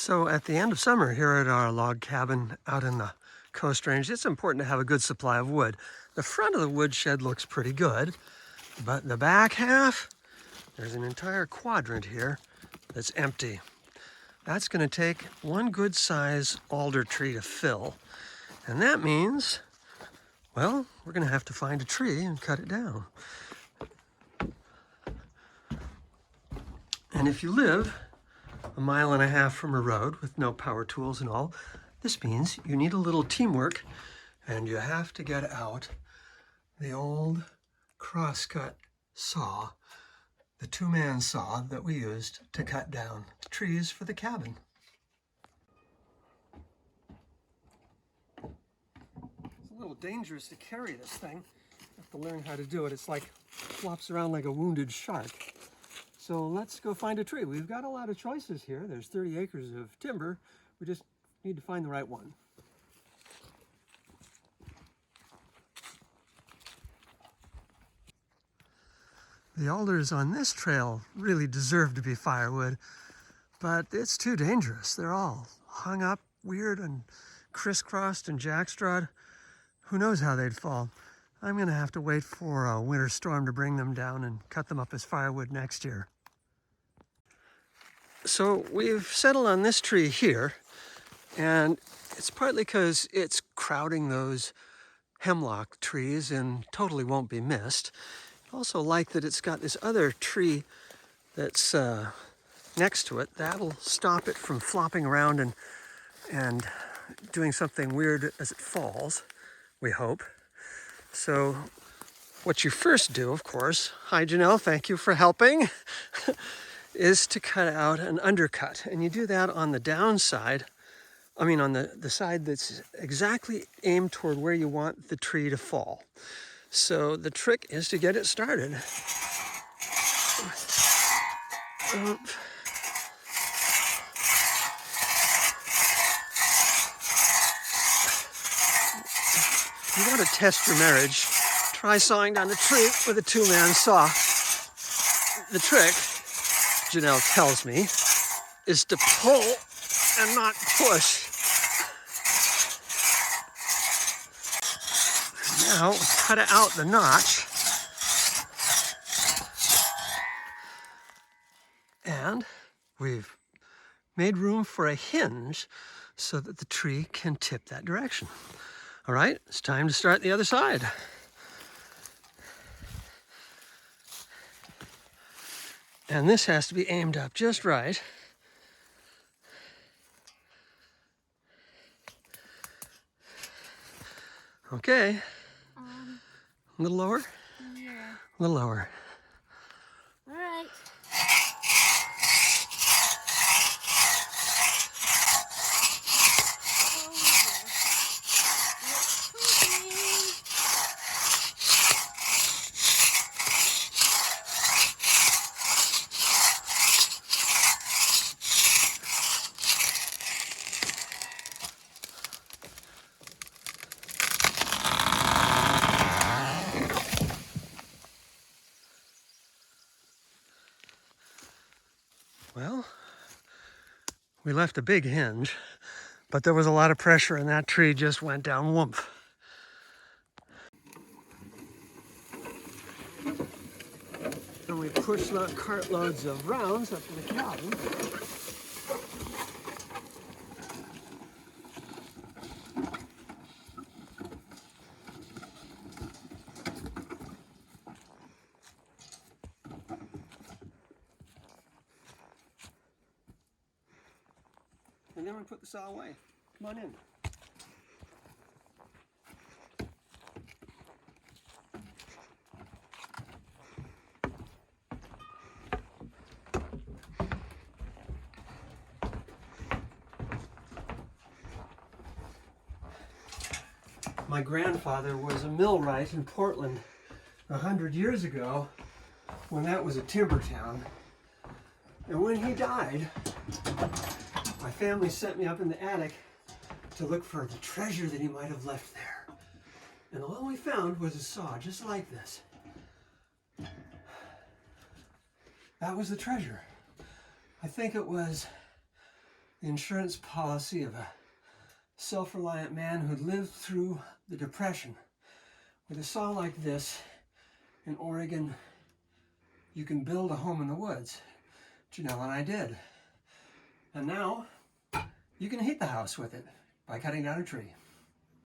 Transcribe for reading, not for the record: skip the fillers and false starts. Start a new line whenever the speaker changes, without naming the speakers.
So at the end of summer here at our log cabin out in the Coast Range, it's important to have a good supply of wood. The front of the woodshed looks pretty good, but the back half, there's an entire quadrant here that's empty. That's going to take one good size alder tree to fill. And that means, well, we're going to have to find a tree and cut it down. And if you live a mile and a half from a road with no power tools and all, this means you need a little teamwork, and you have to get out the old crosscut saw, the two-man saw that we used to cut down trees for the cabin. It's a little dangerous to carry this thing. You have to learn how to do it. It's like flops around like a wounded shark. So let's go find a tree. We've got a lot of choices here. There's 30 acres of timber. We just need to find the right one. The alders on this trail really deserve to be firewood, but it's too dangerous. They're all hung up weird and crisscrossed and jackstrawed. Who knows how they'd fall? I'm gonna have to wait for a winter storm to bring them down and cut them up as firewood next year. So we've settled on this tree here, and it's partly because it's crowding those hemlock trees and totally won't be missed. I also like that it's got this other tree that's next to it. That'll stop it from flopping around and doing something weird as it falls, we hope. So what you first do, of course, hi Janelle, thank you for helping, is to cut out an undercut. And you do that on the downside, on the side that's exactly aimed toward where you want the tree to fall. So the trick is to get it started. If you want to test your marriage, try sawing down a tree with a two-man saw. The trick, Janelle tells me, is to pull and not push. Now, cut out the notch. And we've made room for a hinge so that the tree can tip that direction. All right, it's time to start the other side. And this has to be aimed up just right. Okay. A little lower?
Yeah.
A little lower.
All right.
Well, we left a big hinge, but there was a lot of pressure and that tree just went down whoomp. And we pushed cartloads of rounds up to the cabin. And then we put the saw away. Come on in. My grandfather was a millwright in Portland 100 years ago when that was a timber town. And when he died, my family sent me up in the attic to look for the treasure that he might have left there. And all we found was a saw just like this. That was the treasure. I think it was the insurance policy of a self-reliant man who lived through the Depression. With a saw like this in Oregon, you can build a home in the woods. Janell and I did. And now you can heat the house with it by cutting down a tree.